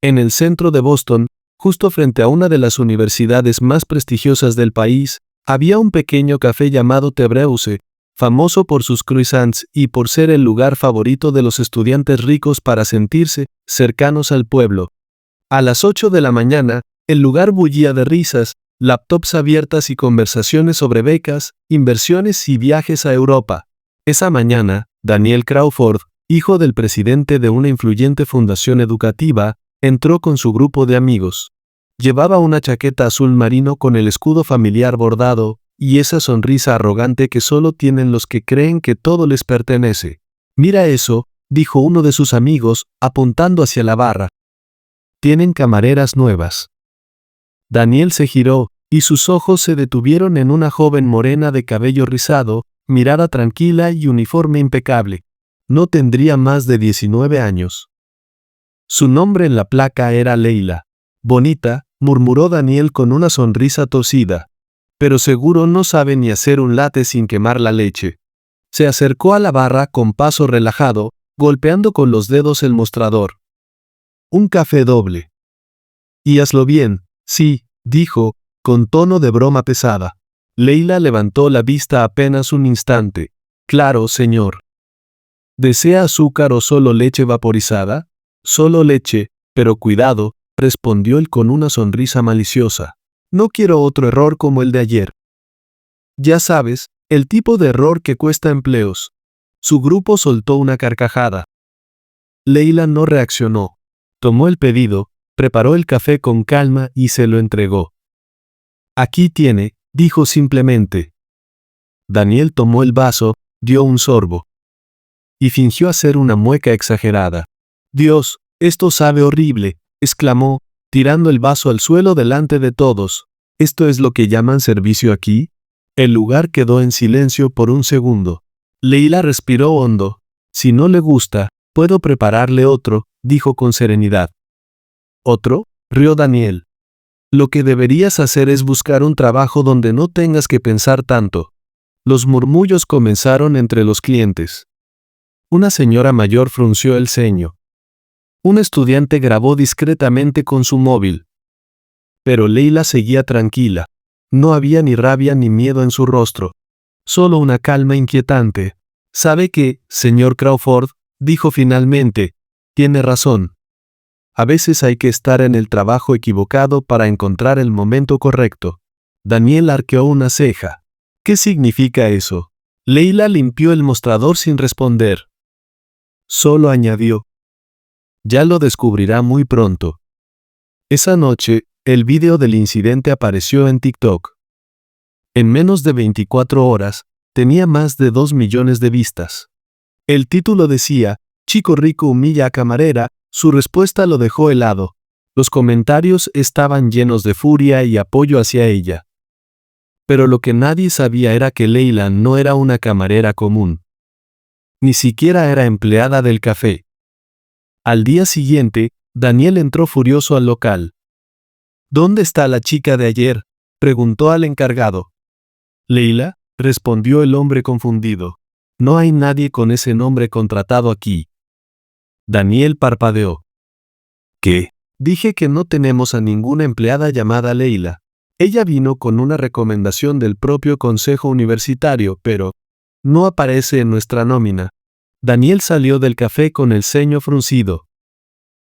En el centro de Boston, justo frente a una de las universidades más prestigiosas del país, había un pequeño café llamado The Breuse, famoso por sus croissants y por ser el lugar favorito de los estudiantes ricos para sentirse cercanos al pueblo. A las 8 de la mañana, el lugar bullía de risas, laptops abiertas y conversaciones sobre becas, inversiones y viajes a Europa. Esa mañana, Daniel Crawford, hijo del presidente de una influyente fundación educativa, entró con su grupo de amigos. Llevaba una chaqueta azul marino con el escudo familiar bordado, y esa sonrisa arrogante que solo tienen los que creen que todo les pertenece. «Mira eso», dijo uno de sus amigos, apuntando hacia la barra. «Tienen camareras nuevas». Daniel se giró, y sus ojos se detuvieron en una joven morena de cabello rizado, mirada tranquila y uniforme impecable. No tendría más de 19 años. Su nombre en la placa era Leila. «Bonita», murmuró Daniel con una sonrisa torcida. «Pero seguro no sabe ni hacer un latte sin quemar la leche». Se acercó a la barra con paso relajado, golpeando con los dedos el mostrador. «Un café doble». «Y hazlo bien». «Sí», dijo, con tono de broma pesada. Leila levantó la vista apenas un instante. «Claro, señor». «¿Desea azúcar o solo leche vaporizada?» «Solo leche, pero cuidado», respondió él con una sonrisa maliciosa. «No quiero otro error como el de ayer». «Ya sabes, el tipo de error que cuesta empleos». Su grupo soltó una carcajada. Leila no reaccionó. Tomó el pedido, preparó el café con calma y se lo entregó. «Aquí tiene», dijo simplemente. Daniel tomó el vaso, dio un sorbo. Y fingió hacer una mueca exagerada. «Dios, esto sabe horrible», exclamó, tirando el vaso al suelo delante de todos. «¿Esto es lo que llaman servicio aquí?» El lugar quedó en silencio por un segundo. Leila respiró hondo. «Si no le gusta, puedo prepararle otro», dijo con serenidad. «¿Otro?», rió Daniel. «Lo que deberías hacer es buscar un trabajo donde no tengas que pensar tanto». Los murmullos comenzaron entre los clientes. Una señora mayor frunció el ceño. Un estudiante grabó discretamente con su móvil. Pero Leila seguía tranquila. No había ni rabia ni miedo en su rostro. Solo una calma inquietante. «¿Sabe qué, señor Crawford?», dijo finalmente. «Tiene razón. A veces hay que estar en el trabajo equivocado para encontrar el momento correcto». Daniel arqueó una ceja. «¿Qué significa eso?». Leila limpió el mostrador sin responder. Solo añadió: «Ya lo descubrirá muy pronto». Esa noche, el vídeo del incidente apareció en TikTok. En menos de 24 horas, tenía más de 2 millones de vistas. El título decía: «Chico rico humilla a camarera», su respuesta lo dejó helado. Los comentarios estaban llenos de furia y apoyo hacia ella. Pero lo que nadie sabía era que Leila no era una camarera común. Ni siquiera era empleada del café. Al día siguiente, Daniel entró furioso al local. «¿Dónde está la chica de ayer?», preguntó al encargado. «¿Leila?», respondió el hombre confundido. «No hay nadie con ese nombre contratado aquí». Daniel parpadeó. «¿Qué?». «Dije que no tenemos a ninguna empleada llamada Leila. Ella vino con una recomendación del propio consejo universitario, pero no aparece en nuestra nómina». Daniel salió del café con el ceño fruncido.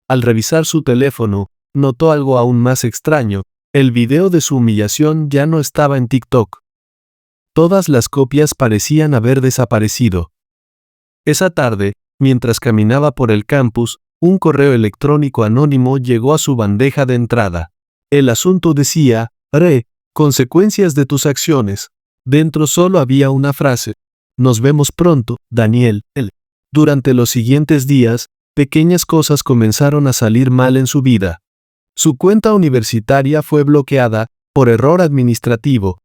Al revisar su teléfono, notó algo aún más extraño. El video de su humillación ya no estaba en TikTok. Todas las copias parecían haber desaparecido. Esa tarde, mientras caminaba por el campus, un correo electrónico anónimo llegó a su bandeja de entrada. El asunto decía: «Consecuencias de tus acciones». Dentro solo había una frase: «Nos vemos pronto, Daniel». Durante los siguientes días, pequeñas cosas comenzaron a salir mal en su vida. Su cuenta universitaria fue bloqueada, por error administrativo.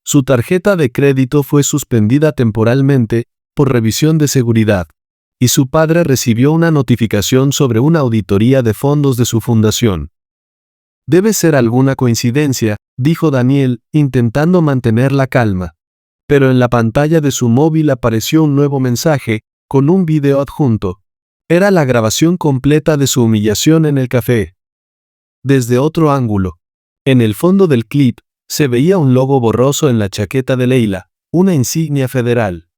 Su tarjeta de crédito fue suspendida temporalmente, por revisión de seguridad. Y su padre recibió una notificación sobre una auditoría de fondos de su fundación. «Debe ser alguna coincidencia», dijo Daniel, intentando mantener la calma. Pero en la pantalla de su móvil apareció un nuevo mensaje, con un video adjunto. Era la grabación completa de su humillación en el café. Desde otro ángulo, en el fondo del clip, se veía un logo borroso en la chaqueta de Leila, una insignia federal.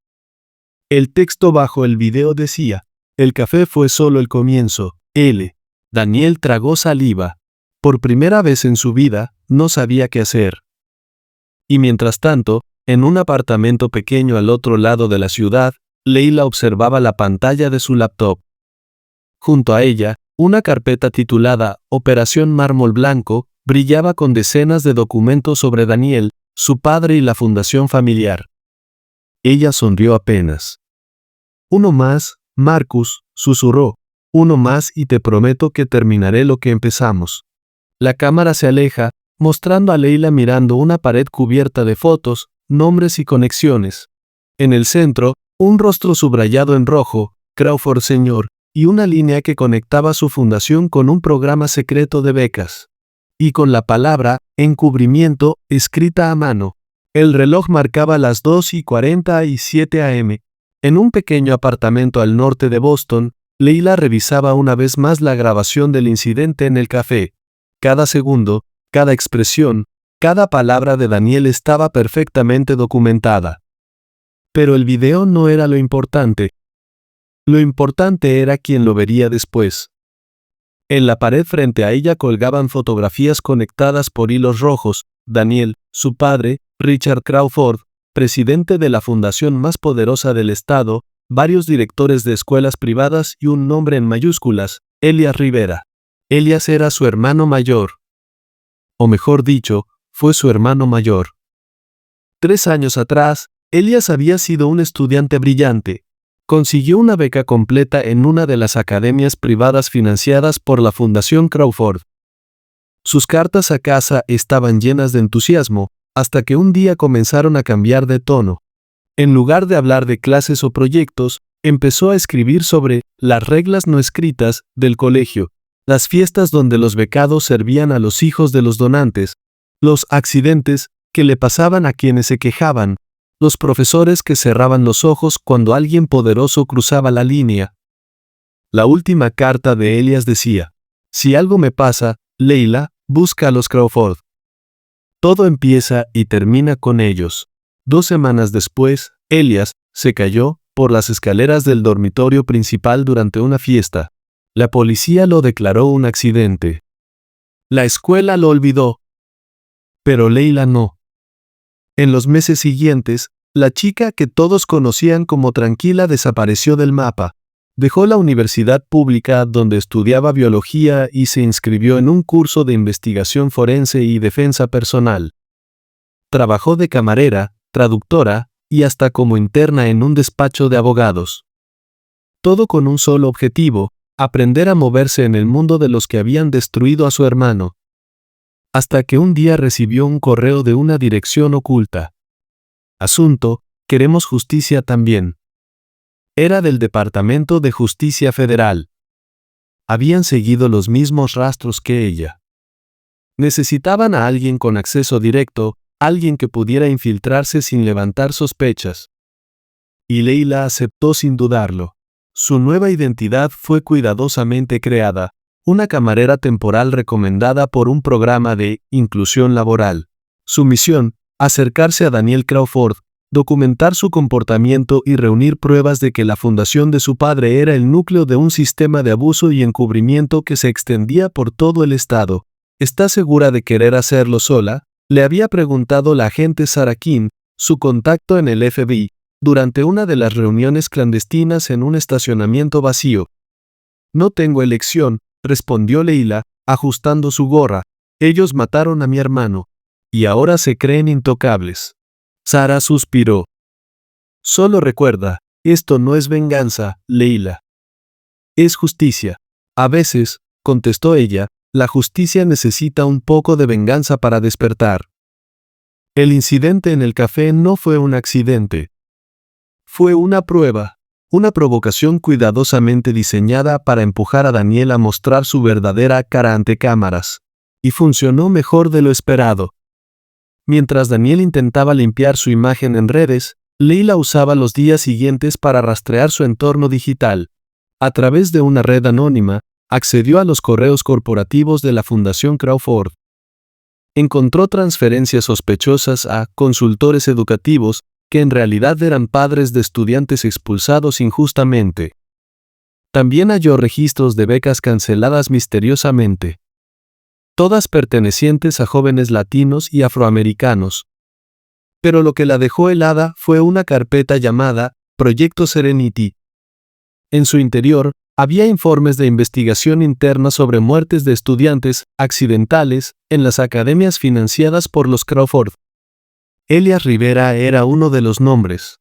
El texto bajo el video decía: "El café fue solo el comienzo, L". Daniel tragó saliva. Por primera vez en su vida, no sabía qué hacer. Y mientras tanto, en un apartamento pequeño al otro lado de la ciudad, Leila observaba la pantalla de su laptop. Junto a ella, una carpeta titulada Operación Mármol Blanco brillaba con decenas de documentos sobre Daniel, su padre y la fundación familiar. Ella sonrió apenas. «Uno más, Marcus», susurró. «Uno más y te prometo que terminaré lo que empezamos». La cámara se aleja, mostrando a Leila mirando una pared cubierta de fotos, nombres y conexiones. En el centro, un rostro subrayado en rojo, Crawford Sr., y una línea que conectaba su fundación con un programa secreto de becas. Y con la palabra encubrimiento escrita a mano. El reloj marcaba las 2:47 a.m. En un pequeño apartamento al norte de Boston, Leila revisaba una vez más la grabación del incidente en el café. Cada segundo, cada expresión, cada palabra de Daniel estaba perfectamente documentada. Pero el video no era lo importante. Lo importante era quién lo vería después. En la pared frente a ella colgaban fotografías conectadas por hilos rojos: Daniel, su padre, Richard Crawford, presidente de la fundación más poderosa del estado, varios directores de escuelas privadas y un nombre en mayúsculas: Elias Rivera. Elias era su hermano mayor. O mejor dicho, fue su hermano mayor. 3 años atrás, Elias había sido un estudiante brillante. Consiguió una beca completa en una de las academias privadas financiadas por la Fundación Crawford. Sus cartas a casa estaban llenas de entusiasmo, hasta que un día comenzaron a cambiar de tono. En lugar de hablar de clases o proyectos, empezó a escribir sobre las reglas no escritas del colegio, las fiestas donde los becados servían a los hijos de los donantes, los accidentes que le pasaban a quienes se quejaban, los profesores que cerraban los ojos cuando alguien poderoso cruzaba la línea. La última carta de Elias decía: «Si algo me pasa, Leila, busca a los Crawford». Todo empieza y termina con ellos. 2 semanas después, Elias se cayó por las escaleras del dormitorio principal durante una fiesta. La policía lo declaró un accidente. La escuela lo olvidó. Pero Leila no. En los meses siguientes, la chica que todos conocían como Tranquila desapareció del mapa. Dejó la universidad pública donde estudiaba biología y se inscribió en un curso de investigación forense y defensa personal. Trabajó de camarera, traductora y hasta como interna en un despacho de abogados. Todo con un solo objetivo: aprender a moverse en el mundo de los que habían destruido a su hermano. Hasta que un día recibió un correo de una dirección oculta. Asunto: queremos justicia también. Era del Departamento de Justicia Federal. Habían seguido los mismos rastros que ella. Necesitaban a alguien con acceso directo, alguien que pudiera infiltrarse sin levantar sospechas. Y Leila aceptó sin dudarlo. Su nueva identidad fue cuidadosamente creada: una camarera temporal recomendada por un programa de inclusión laboral. Su misión: acercarse a Daniel Crawford, documentar su comportamiento y reunir pruebas de que la fundación de su padre era el núcleo de un sistema de abuso y encubrimiento que se extendía por todo el estado. ¿Está segura de querer hacerlo sola?, le había preguntado la agente Sarah King, su contacto en el FBI, durante una de las reuniones clandestinas en un estacionamiento vacío. «No tengo elección», respondió Leila, ajustando su gorra. «Ellos mataron a mi hermano. Y ahora se creen intocables». Sarah suspiró. «Solo recuerda, esto no es venganza, Leila. Es justicia». «A veces», contestó ella, «la justicia necesita un poco de venganza para despertar». El incidente en el café no fue un accidente. Fue una prueba. Una provocación cuidadosamente diseñada para empujar a Daniel a mostrar su verdadera cara ante cámaras. Y funcionó mejor de lo esperado. Mientras Daniel intentaba limpiar su imagen en redes, Leila usaba los días siguientes para rastrear su entorno digital. A través de una red anónima, accedió a los correos corporativos de la Fundación Crawford. Encontró transferencias sospechosas a consultores educativos que en realidad eran padres de estudiantes expulsados injustamente. También halló registros de becas canceladas misteriosamente, todas pertenecientes a jóvenes latinos y afroamericanos. Pero lo que la dejó helada fue una carpeta llamada Proyecto Serenity. En su interior, había informes de investigación interna sobre muertes de estudiantes accidentales en las academias financiadas por los Crawford. Elias Rivera era uno de los nombres.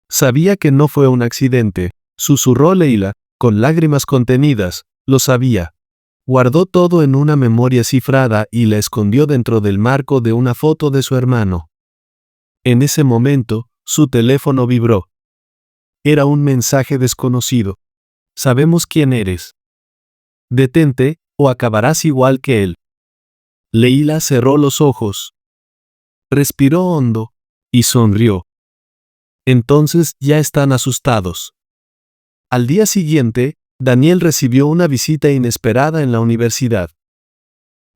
Sabía que no fue un accidente, susurró Leila, con lágrimas contenidas, lo sabía. Guardó todo en una memoria cifrada y la escondió dentro del marco de una foto de su hermano. En ese momento, su teléfono vibró. Era un mensaje desconocido. Sabemos quién eres. Detente, o acabarás igual que él. Leila cerró los ojos. Respiró hondo, y sonrió. Entonces ya están asustados. Al día siguiente, Daniel recibió una visita inesperada en la universidad.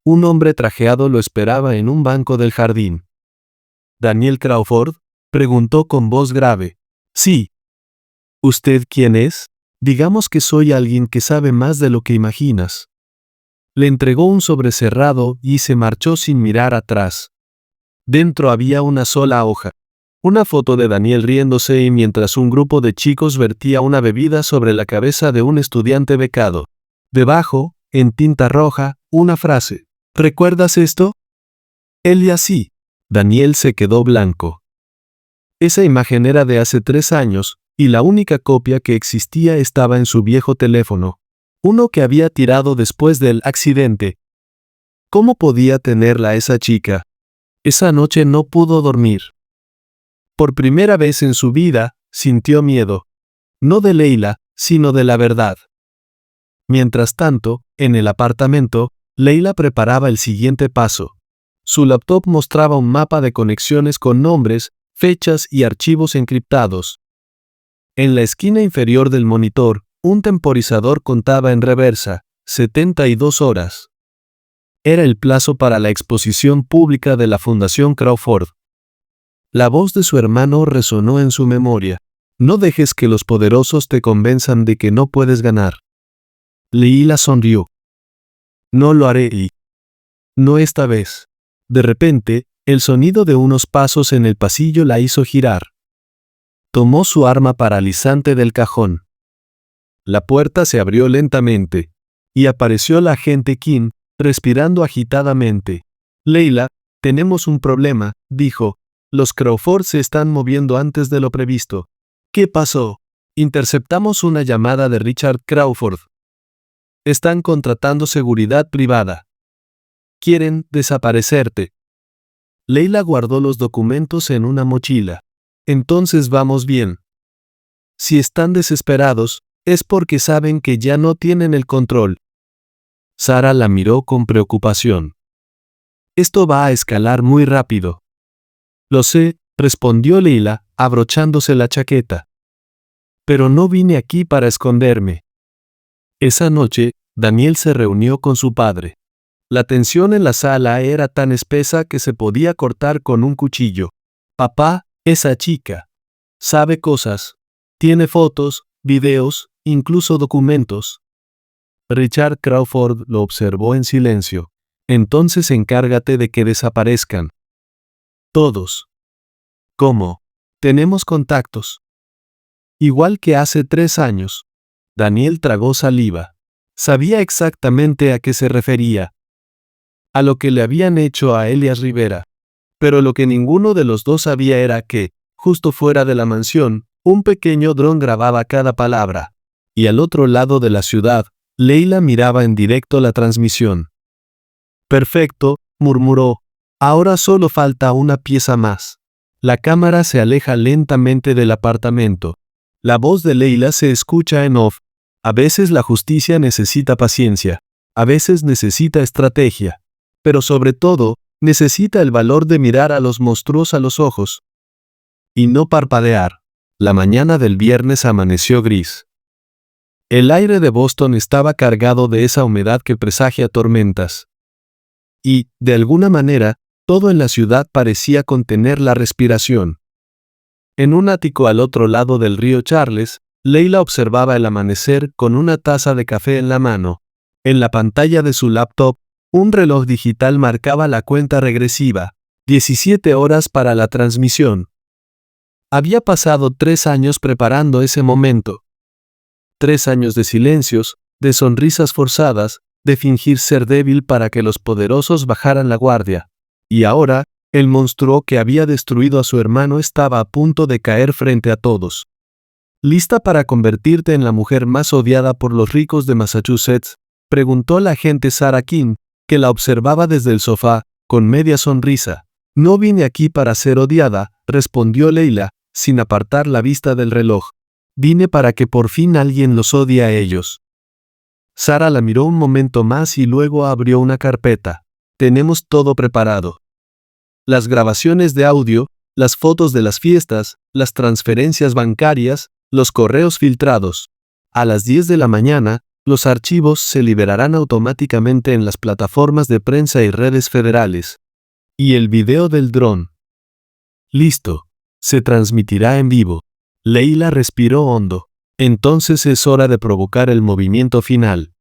Un hombre trajeado lo esperaba en un banco del jardín. ¿Daniel Crawford?, preguntó con voz grave. Sí. ¿Usted quién es? Digamos que soy alguien que sabe más de lo que imaginas. Le entregó un sobre cerrado y se marchó sin mirar atrás. Dentro había una sola hoja. Una foto de Daniel riéndose y mientras un grupo de chicos vertía una bebida sobre la cabeza de un estudiante becado. Debajo, en tinta roja, una frase. ¿Recuerdas esto? Elias sí. Daniel se quedó blanco. Esa imagen era de hace 3 años, y la única copia que existía estaba en su viejo teléfono. Uno que había tirado después del accidente. ¿Cómo podía tenerla esa chica? Esa noche no pudo dormir. Por primera vez en su vida, sintió miedo. No de Leila, sino de la verdad. Mientras tanto, en el apartamento, Leila preparaba el siguiente paso. Su laptop mostraba un mapa de conexiones con nombres, fechas y archivos encriptados. En la esquina inferior del monitor, un temporizador contaba en reversa, 72 horas. Era el plazo para la exposición pública de la Fundación Crawford. La voz de su hermano resonó en su memoria. No dejes que los poderosos te convenzan de que no puedes ganar. Leila sonrió. No lo haré y... No esta vez. De repente, el sonido de unos pasos en el pasillo la hizo girar. Tomó su arma paralizante del cajón. La puerta se abrió lentamente, y apareció la agente Kim, respirando agitadamente. Leila, tenemos un problema, dijo. Los Crawford se están moviendo antes de lo previsto. ¿Qué pasó? Interceptamos una llamada de Richard Crawford. Están contratando seguridad privada. Quieren desaparecerte. Leila guardó los documentos en una mochila. Entonces vamos bien. Si están desesperados, es porque saben que ya no tienen el control. Sara la miró con preocupación. Esto va a escalar muy rápido. Lo sé, respondió Leila, abrochándose la chaqueta. Pero no vine aquí para esconderme. Esa noche, Daniel se reunió con su padre. La tensión en la sala era tan espesa que se podía cortar con un cuchillo. Papá, esa chica. Sabe cosas. Tiene fotos, videos, incluso documentos. Richard Crawford lo observó en silencio. Entonces encárgate de que desaparezcan. Todos. ¿Cómo? Tenemos contactos. Igual que hace 3 años. Daniel tragó saliva. Sabía exactamente a qué se refería. A lo que le habían hecho a Elias Rivera. Pero lo que ninguno de los dos sabía era que, justo fuera de la mansión, un pequeño dron grababa cada palabra. Y al otro lado de la ciudad, Leila miraba en directo la transmisión. Perfecto, murmuró. Ahora solo falta una pieza más. La cámara se aleja lentamente del apartamento. La voz de Leila se escucha en off. A veces la justicia necesita paciencia. A veces necesita estrategia. Pero sobre todo, necesita el valor de mirar a los monstruos a los ojos. Y no parpadear. La mañana del viernes amaneció gris. El aire de Boston estaba cargado de esa humedad que presagia tormentas. Y, de alguna manera, todo en la ciudad parecía contener la respiración. En un ático al otro lado del río Charles, Leila observaba el amanecer con una taza de café en la mano. En la pantalla de su laptop, un reloj digital marcaba la cuenta regresiva, 17 horas para la transmisión. Había pasado 3 años preparando ese momento. 3 años de silencios, de sonrisas forzadas, de fingir ser débil para que los poderosos bajaran la guardia. Y ahora, el monstruo que había destruido a su hermano estaba a punto de caer frente a todos. ¿Lista para convertirte en la mujer más odiada por los ricos de Massachusetts?, preguntó la agente Sarah King, que la observaba desde el sofá, con media sonrisa. No vine aquí para ser odiada, respondió Leila, sin apartar la vista del reloj. Vine para que por fin alguien los odie a ellos. Sarah la miró un momento más y luego abrió una carpeta. Tenemos todo preparado. Las grabaciones de audio, las fotos de las fiestas, las transferencias bancarias, los correos filtrados. A las 10 de la mañana, los archivos se liberarán automáticamente en las plataformas de prensa y redes federales. Y el video del dron. Listo. Se transmitirá en vivo. Leila respiró hondo. Entonces es hora de provocar el movimiento final.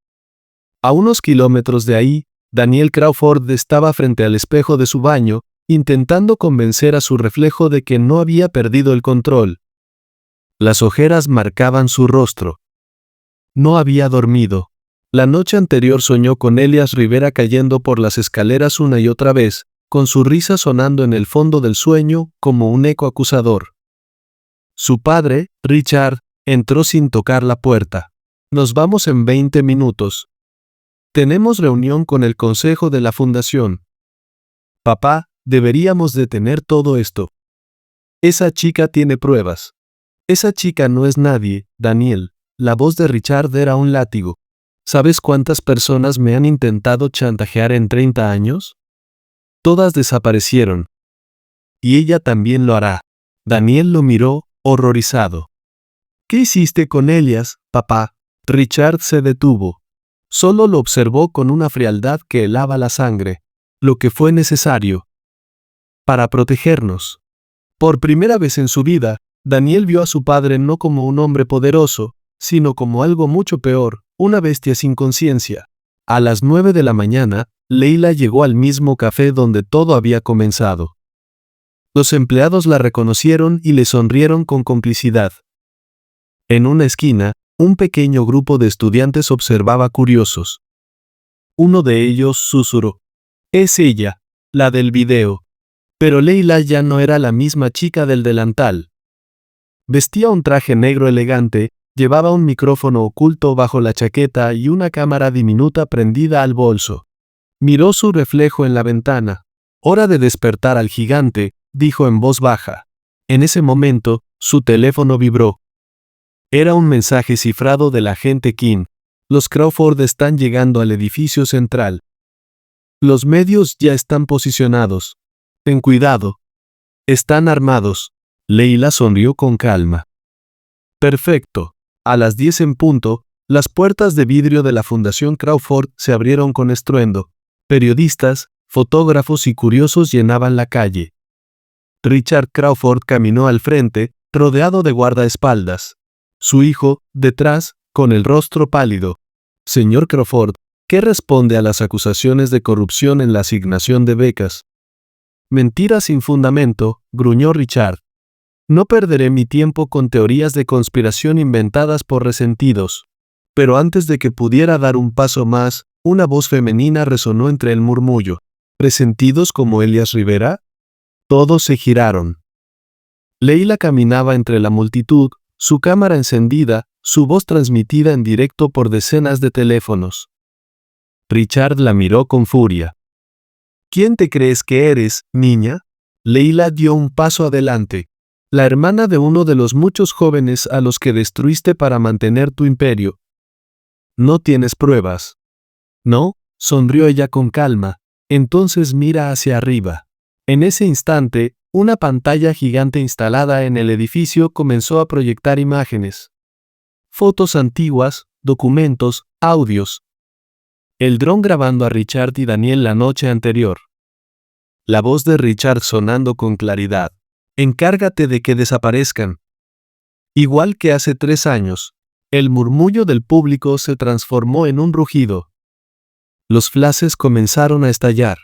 A unos kilómetros de ahí, Daniel Crawford estaba frente al espejo de su baño, intentando convencer a su reflejo de que no había perdido el control. Las ojeras marcaban su rostro. No había dormido. La noche anterior soñó con Elias Rivera cayendo por las escaleras una y otra vez, con su risa sonando en el fondo del sueño como un eco acusador. Su padre, Richard, entró sin tocar la puerta. Nos vamos en 20 minutos. Tenemos reunión con el consejo de la fundación. Papá, deberíamos detener todo esto. Esa chica tiene pruebas. Esa chica no es nadie, Daniel. La voz de Richard era un látigo. ¿Sabes cuántas personas me han intentado chantajear en 30 años? Todas desaparecieron. Y ella también lo hará. Daniel lo miró, horrorizado. ¿Qué hiciste con Elias, papá? Richard se detuvo. Solo lo observó con una frialdad que helaba la sangre. Lo que fue necesario. Para protegernos. Por primera vez en su vida, Daniel vio a su padre no como un hombre poderoso, sino como algo mucho peor, una bestia sin conciencia. A las 9 de la mañana, Leila llegó al mismo café donde todo había comenzado. Los empleados la reconocieron y le sonrieron con complicidad. En una esquina, un pequeño grupo de estudiantes observaba curiosos. Uno de ellos susurró: «Es ella, la del video». Pero Leila ya no era la misma chica del delantal. Vestía un traje negro elegante, llevaba un micrófono oculto bajo la chaqueta y una cámara diminuta prendida al bolso. Miró su reflejo en la ventana. «Hora de despertar al gigante», dijo en voz baja. En ese momento, su teléfono vibró. Era un mensaje cifrado del agente King. Los Crawford están llegando al edificio central. Los medios ya están posicionados. Ten cuidado. Están armados. Leila sonrió con calma. Perfecto. A las 10 en punto, las puertas de vidrio de la Fundación Crawford se abrieron con estruendo. Periodistas, fotógrafos y curiosos llenaban la calle. Richard Crawford caminó al frente, rodeado de guardaespaldas. Su hijo, detrás, con el rostro pálido. Señor Crawford, ¿qué responde a las acusaciones de corrupción en la asignación de becas? Mentiras sin fundamento, gruñó Richard. No perderé mi tiempo con teorías de conspiración inventadas por resentidos. Pero antes de que pudiera dar un paso más, una voz femenina resonó entre el murmullo. ¿Resentidos como Elias Rivera? Todos se giraron. Leila caminaba entre la multitud, su cámara encendida, su voz transmitida en directo por decenas de teléfonos. Richard la miró con furia. ¿Quién te crees que eres, niña? Leila dio un paso adelante. La hermana de uno de los muchos jóvenes a los que destruiste para mantener tu imperio. No tienes pruebas. No, sonrió ella con calma. Entonces mira hacia arriba. En ese instante, una pantalla gigante instalada en el edificio comenzó a proyectar imágenes. Fotos antiguas, documentos, audios. El dron grabando a Richard y Daniel la noche anterior. La voz de Richard sonando con claridad. Encárgate de que desaparezcan. Igual que hace 3 años, el murmullo del público se transformó en un rugido. Los flashes comenzaron a estallar.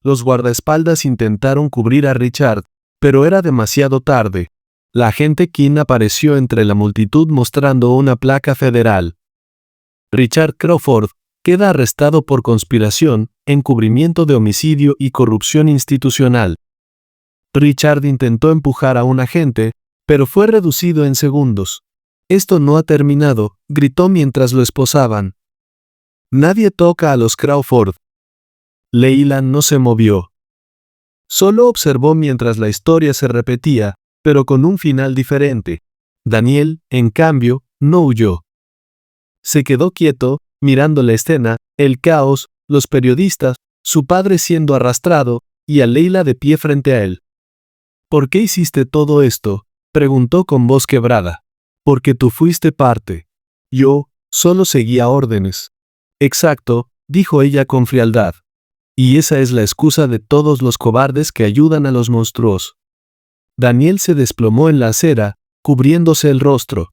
Los guardaespaldas intentaron cubrir a Richard, pero era demasiado tarde. La agente King apareció entre la multitud mostrando una placa federal. Richard Crawford queda arrestado por conspiración, encubrimiento de homicidio y corrupción institucional. Richard intentó empujar a un agente, pero fue reducido en segundos. Esto no ha terminado, gritó mientras lo esposaban. Nadie toca a los Crawford. Leila no se movió. Solo observó mientras la historia se repetía, pero con un final diferente. Daniel, en cambio, no huyó. Se quedó quieto, mirando la escena, el caos, los periodistas, su padre siendo arrastrado, y a Leila de pie frente a él. ¿Por qué hiciste todo esto?, preguntó con voz quebrada. Porque tú fuiste parte. Yo, solo seguía órdenes. Exacto, dijo ella con frialdad. Y esa es la excusa de todos los cobardes que ayudan a los monstruos. Daniel se desplomó en la acera, cubriéndose el rostro.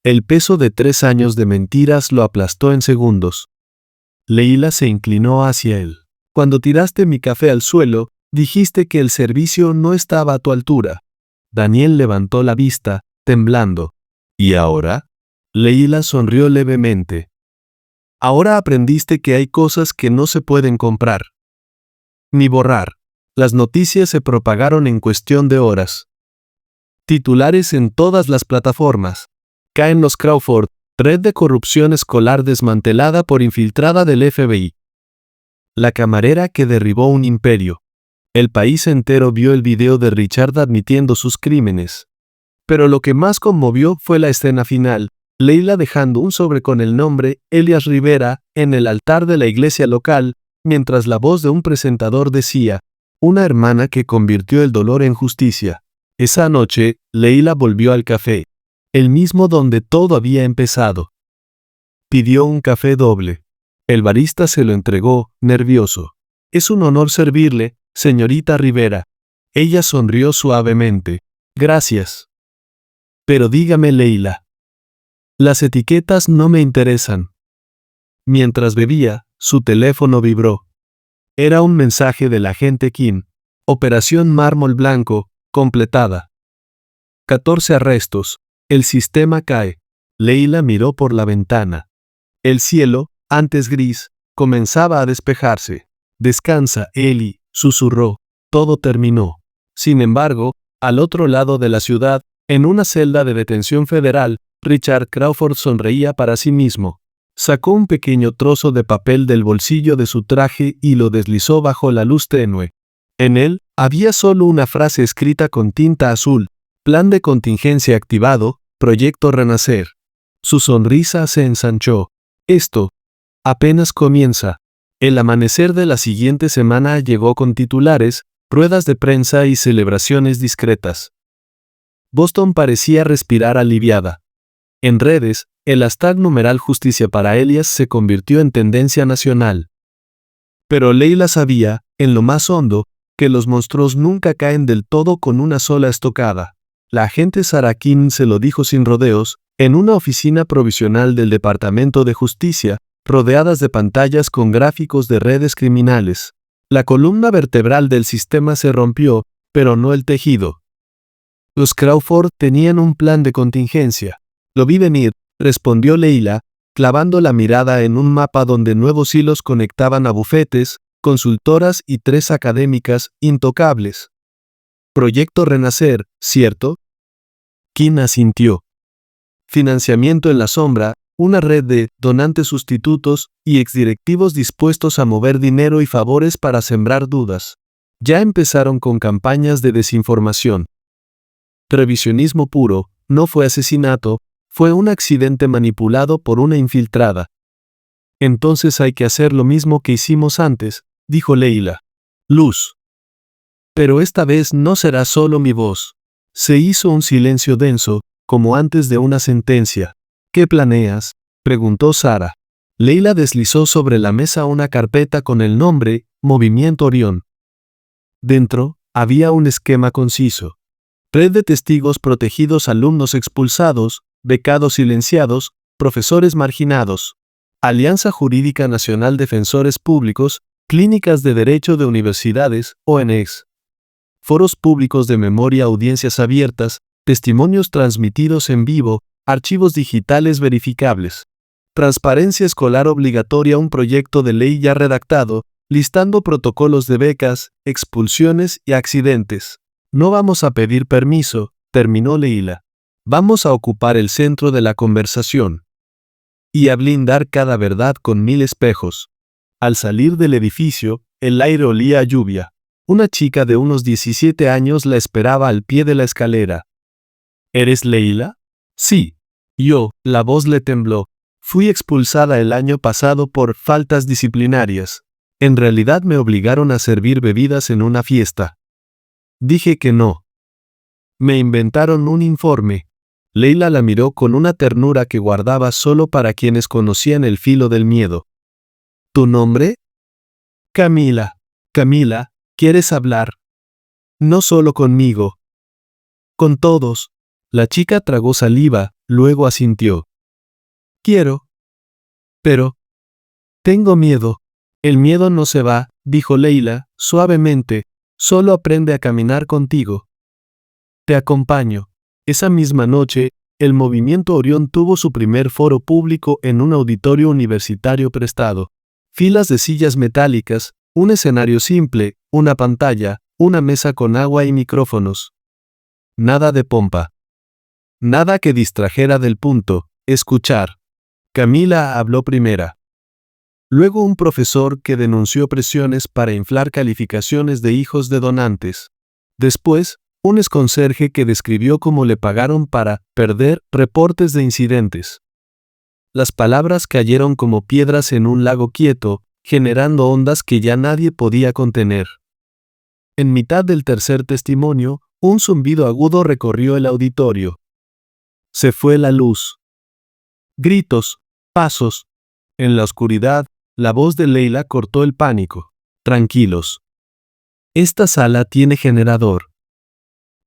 El peso de 3 años de mentiras lo aplastó en segundos. Leila se inclinó hacia él. Cuando tiraste mi café al suelo, dijiste que el servicio no estaba a tu altura. Daniel levantó la vista, temblando. ¿Y ahora? Leila sonrió levemente. Ahora aprendiste que hay cosas que no se pueden comprar. Ni borrar. Las noticias se propagaron en cuestión de horas. Titulares en todas las plataformas. Caen los Crawford, red de corrupción escolar desmantelada por infiltrada del FBI. La camarera que derribó un imperio. El país entero vio el video de Richard admitiendo sus crímenes. Pero lo que más conmovió fue la escena final, Leila dejando un sobre con el nombre Elias Rivera en el altar de la iglesia local, mientras la voz de un presentador decía, una hermana que convirtió el dolor en justicia. Esa noche, Leila volvió al café, el mismo donde todo había empezado. Pidió un café doble. El barista se lo entregó, nervioso. Es un honor servirle, señorita Rivera. Ella sonrió suavemente. Gracias. Pero dígame, Leila. Las etiquetas no me interesan. Mientras bebía, su teléfono vibró. Era un mensaje del agente King. Operación Mármol Blanco, completada. 14 arrestos. El sistema cae. Leila miró por la ventana. El cielo, antes gris, comenzaba a despejarse. Descansa, Eli, susurró. Todo terminó. Sin embargo, al otro lado de la ciudad, en una celda de detención federal, Richard Crawford sonreía para sí mismo. Sacó un pequeño trozo de papel del bolsillo de su traje y lo deslizó bajo la luz tenue. En él, había solo una frase escrita con tinta azul. Plan de contingencia activado, Proyecto Renacer. Su sonrisa se ensanchó. Esto apenas comienza. El amanecer de la siguiente semana llegó con titulares, ruedas de prensa y celebraciones discretas. Boston parecía respirar aliviada. En redes, el hashtag numeral Justicia para Elias se convirtió en tendencia nacional. Pero Leila sabía, en lo más hondo, que los monstruos nunca caen del todo con una sola estocada. La agente Sarah King se lo dijo sin rodeos, en una oficina provisional del Departamento de Justicia, rodeadas de pantallas con gráficos de redes criminales. La columna vertebral del sistema se rompió, pero no el tejido. Los Crawford tenían un plan de contingencia. Lo vi venir, respondió Leila, clavando la mirada en un mapa donde nuevos hilos conectaban a bufetes, consultoras y 3 académicas intocables. Proyecto Renacer, ¿cierto? King asintió. Financiamiento en la sombra, una red de donantes sustitutos y exdirectivos dispuestos a mover dinero y favores para sembrar dudas. Ya empezaron con campañas de desinformación. Revisionismo puro, no fue asesinato, fue un accidente manipulado por una infiltrada. Entonces hay que hacer lo mismo que hicimos antes, dijo Leila. Luz. Pero esta vez no será solo mi voz. Se hizo un silencio denso, como antes de una sentencia. ¿Qué planeas?, preguntó Sara. Leila deslizó sobre la mesa una carpeta con el nombre Movimiento Orión. Dentro, había un esquema conciso. Red de testigos protegidos, alumnos expulsados, becados silenciados, profesores marginados. Alianza Jurídica Nacional, Defensores Públicos, Clínicas de Derecho de Universidades, ONGs. Foros públicos de memoria, audiencias abiertas, testimonios transmitidos en vivo, archivos digitales verificables. Transparencia escolar obligatoria, un proyecto de ley ya redactado, listando protocolos de becas, expulsiones y accidentes. No vamos a pedir permiso, terminó Leila. Vamos a ocupar el centro de la conversación. Y a blindar cada verdad con 1000 espejos. Al salir del edificio, el aire olía a lluvia. Una chica de unos 17 años la esperaba al pie de la escalera. ¿Eres Leila? Sí. Yo, la voz le tembló. Fui expulsada el año pasado por faltas disciplinarias. En realidad me obligaron a servir bebidas en una fiesta. Dije que no. Me inventaron un informe. Leila la miró con una ternura que guardaba solo para quienes conocían el filo del miedo. ¿Tu nombre? Camila. Camila, ¿quieres hablar? No solo conmigo. Con todos. La chica tragó saliva, luego asintió. Quiero. Pero. Tengo miedo. El miedo no se va, dijo Leila, suavemente, solo aprende a caminar contigo. Te acompaño. Esa misma noche, el Movimiento Orión tuvo su primer foro público en un auditorio universitario prestado. Filas de sillas metálicas, un escenario simple, una pantalla, una mesa con agua y micrófonos. Nada de pompa. Nada que distrajera del punto, escuchar. Camila habló primera. Luego un profesor que denunció presiones para inflar calificaciones de hijos de donantes. Después, un exconserje que describió cómo le pagaron para perder reportes de incidentes. Las palabras cayeron como piedras en un lago quieto, generando ondas que ya nadie podía contener. En mitad del tercer testimonio, un zumbido agudo recorrió el auditorio. Se fue la luz. Gritos, pasos. En la oscuridad, la voz de Leila cortó el pánico. Tranquilos. Esta sala tiene generador.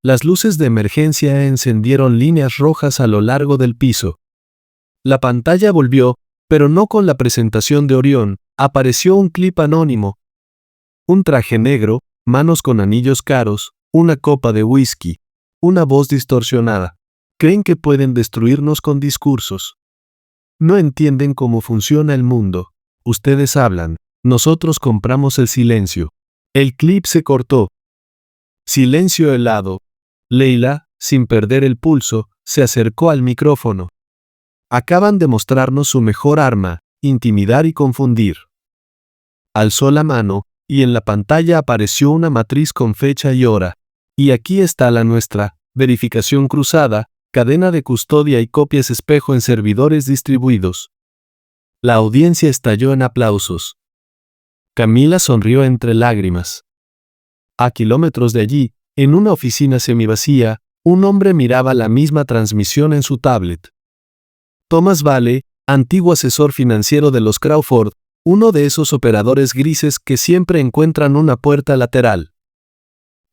Las luces de emergencia encendieron líneas rojas a lo largo del piso. La pantalla volvió, pero no con la presentación de Orión, apareció un clip anónimo. Un traje negro, manos con anillos caros, una copa de whisky, una voz distorsionada. Creen que pueden destruirnos con discursos. No entienden cómo funciona el mundo. Ustedes hablan, nosotros compramos el silencio. El clip se cortó. Silencio helado. Leila, sin perder el pulso, se acercó al micrófono. Acaban de mostrarnos su mejor arma, intimidar y confundir. Alzó la mano, y en la pantalla apareció una matriz con fecha y hora. Y aquí está la nuestra, verificación cruzada, cadena de custodia y copias espejo en servidores distribuidos. La audiencia estalló en aplausos. Camila sonrió entre lágrimas. A kilómetros de allí, en una oficina semivacía, un hombre miraba la misma transmisión en su tablet. Thomas Vale, antiguo asesor financiero de los Crawford, uno de esos operadores grises que siempre encuentran una puerta lateral.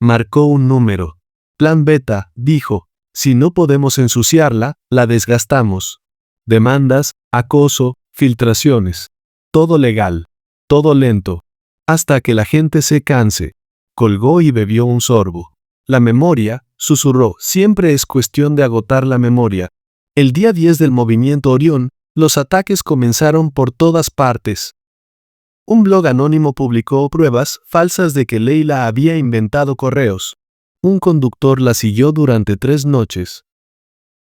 Marcó un número. Plan beta, dijo, si no podemos ensuciarla, la desgastamos. Demandas, acoso, filtraciones. Todo legal. Todo lento. Hasta que la gente se canse. Colgó y bebió un sorbo. La memoria, susurró, siempre es cuestión de agotar la memoria. El día 10 del Movimiento Orión, los ataques comenzaron por todas partes. Un blog anónimo publicó pruebas falsas de que Leila había inventado correos. Un conductor la siguió durante 3 noches.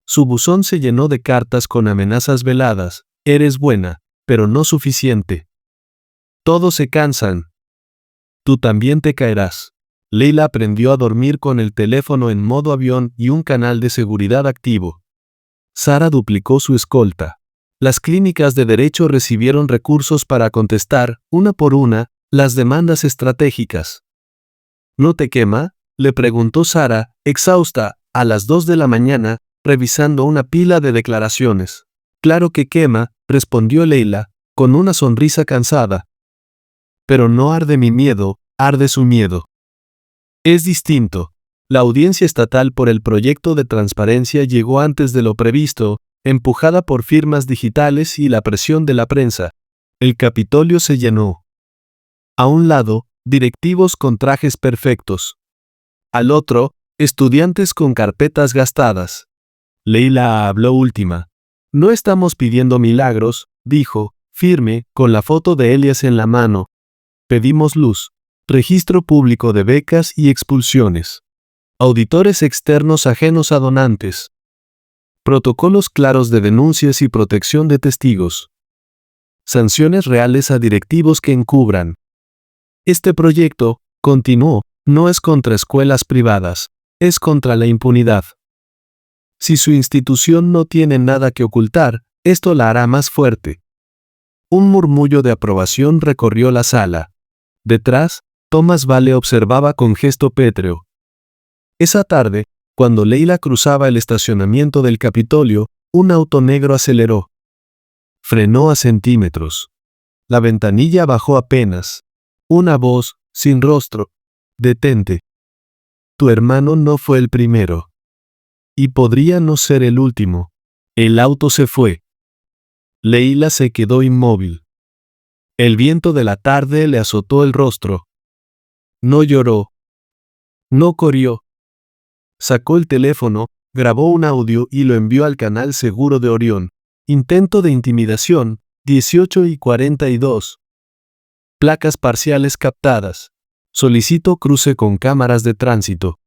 Su buzón se llenó de cartas con amenazas veladas. Eres buena, pero no suficiente. Todos se cansan. Tú también te caerás. Leila aprendió a dormir con el teléfono en modo avión y un canal de seguridad activo. Sara duplicó su escolta. Las clínicas de derecho recibieron recursos para contestar, una por una, las demandas estratégicas. ¿No te quema?, le preguntó Sara, exhausta, a las 2 de la mañana, revisando una pila de declaraciones. Claro que quema, respondió Leila, con una sonrisa cansada. Pero no arde mi miedo, arde su miedo. Es distinto. La audiencia estatal por el proyecto de transparencia llegó antes de lo previsto, empujada por firmas digitales y la presión de la prensa. El Capitolio se llenó. A un lado, directivos con trajes perfectos. Al otro, estudiantes con carpetas gastadas. Leila habló última. No estamos pidiendo milagros, dijo, firme, con la foto de Elias en la mano. Pedimos luz. Registro público de becas y expulsiones. Auditores externos ajenos a donantes. Protocolos claros de denuncias y protección de testigos. Sanciones reales a directivos que encubran. Este proyecto, continuó, no es contra escuelas privadas, es contra la impunidad. Si su institución no tiene nada que ocultar, esto la hará más fuerte. Un murmullo de aprobación recorrió la sala. Detrás, Thomas Vale observaba con gesto pétreo. Esa tarde, cuando Leila cruzaba el estacionamiento del Capitolio, un auto negro aceleró. Frenó a centímetros. La ventanilla bajó apenas. Una voz, sin rostro. Detente. Tu hermano no fue el primero. Y podría no ser el último. El auto se fue. Leila se quedó inmóvil. El viento de la tarde le azotó el rostro. No lloró. No corrió. Sacó el teléfono, grabó un audio y lo envió al canal seguro de Orión. Intento de intimidación, 18:42. Placas parciales captadas. Solicito cruce con cámaras de tránsito.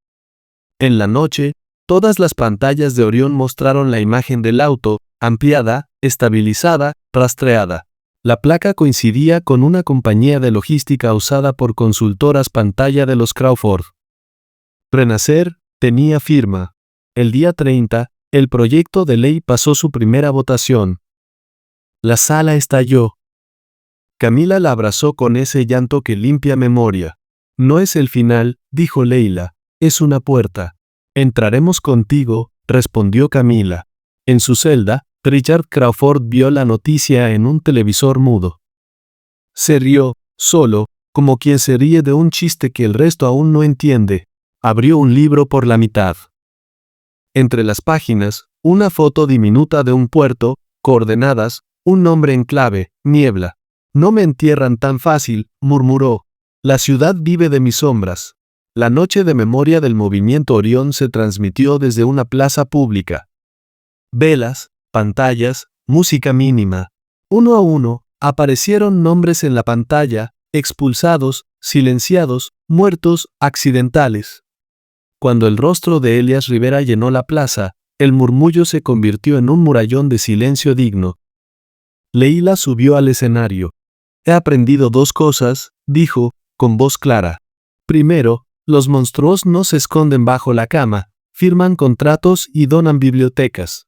En la noche, todas las pantallas de Orión mostraron la imagen del auto, ampliada, estabilizada, rastreada. La placa coincidía con una compañía de logística usada por consultoras pantalla de los Crawford. Renacer tenía firma. El día 30, el proyecto de ley pasó su primera votación. La sala estalló. Camila la abrazó con ese llanto que limpia memoria. No es el final, dijo Leila, es una puerta. Entraremos contigo, respondió Camila. En su celda, Richard Crawford vio la noticia en un televisor mudo. Se rió, solo, como quien se ríe de un chiste que el resto aún no entiende. Abrió un libro por la mitad. Entre las páginas, una foto diminuta de un puerto, coordenadas, un nombre en clave, niebla. No me entierran tan fácil, murmuró. La ciudad vive de mis sombras. La noche de memoria del movimiento Orión se transmitió desde una plaza pública. Velas, pantallas, música mínima. Uno a uno, aparecieron nombres en la pantalla, expulsados, silenciados, muertos, accidentales. Cuando el rostro de Elias Rivera llenó la plaza, el murmullo se convirtió en un murallón de silencio digno. Leila subió al escenario. He aprendido dos cosas, dijo, con voz clara. Primero, los monstruos no se esconden bajo la cama, firman contratos y donan bibliotecas.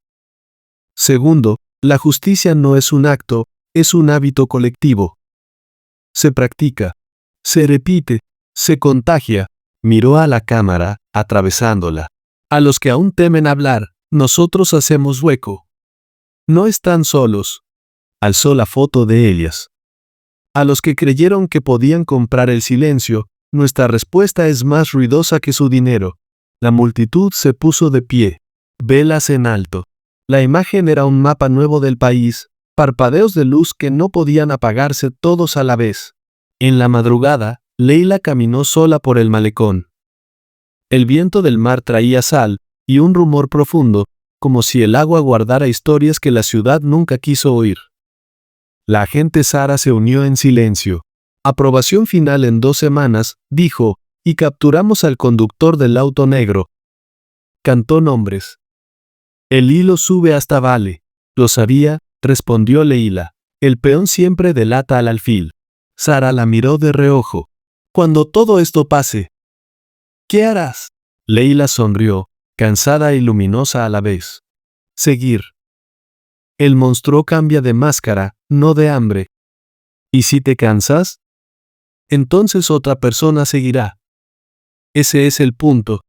Segundo, la justicia no es un acto, es un hábito colectivo. Se practica, se repite, se contagia. Miró a la cámara, atravesándola. A los que aún temen hablar, nosotros hacemos hueco. No están solos. Alzó la foto de Elias. A los que creyeron que podían comprar el silencio, nuestra respuesta es más ruidosa que su dinero. La multitud se puso de pie. Velas en alto. La imagen era un mapa nuevo del país, parpadeos de luz que no podían apagarse todos a la vez. En la madrugada, Leila caminó sola por el malecón. El viento del mar traía sal, y un rumor profundo, como si el agua guardara historias que la ciudad nunca quiso oír. La agente Sara se unió en silencio. Aprobación final en 2 semanas, dijo, y capturamos al conductor del auto negro. Cantó nombres. El hilo sube hasta Vale. Lo sabía, respondió Leila. El peón siempre delata al alfil. Sara la miró de reojo. Cuando todo esto pase, ¿qué harás? Leila sonrió, cansada y luminosa a la vez. Seguir. El monstruo cambia de máscara, no de hambre. ¿Y si te cansas? Entonces otra persona seguirá. Ese es el punto.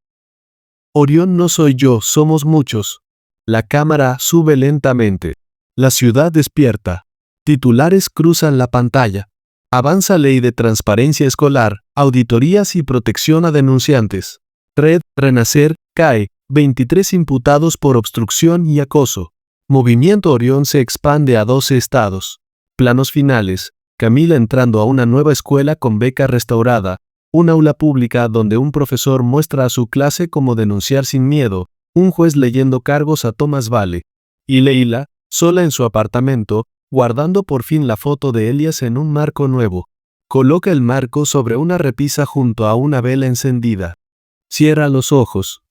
Orión no soy yo, somos muchos. La cámara sube lentamente. La ciudad despierta. Titulares cruzan la pantalla. Avanza ley de transparencia escolar, auditorías y protección a denunciantes. Red Renacer cae, 23 imputados por obstrucción y acoso. Movimiento Orión se expande a 12 estados. Planos finales. Camila entrando a una nueva escuela con beca restaurada. Un aula pública donde un profesor muestra a su clase cómo denunciar sin miedo. Un juez leyendo cargos a Tomás Vale. Y Leila, sola en su apartamento, guardando por fin la foto de Elias en un marco nuevo. Coloca el marco sobre una repisa junto a una vela encendida. Cierra los ojos.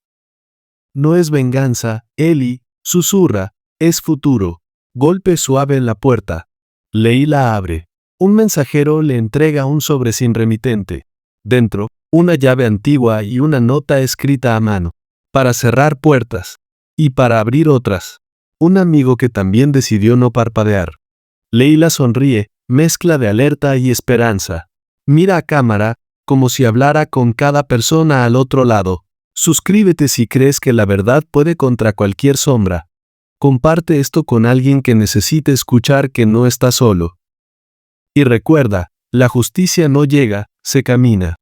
No es venganza, Eli, susurra, es futuro. Golpe suave en la puerta. Leila abre. Un mensajero le entrega un sobre sin remitente. Dentro, una llave antigua y una nota escrita a mano. Para cerrar puertas. Y para abrir otras. Un amigo que también decidió no parpadear. Leila sonríe, mezcla de alerta y esperanza. Mira a cámara, como si hablara con cada persona al otro lado. Suscríbete si crees que la verdad puede contra cualquier sombra. Comparte esto con alguien que necesite escuchar que no está solo. Y recuerda, la justicia no llega, se camina.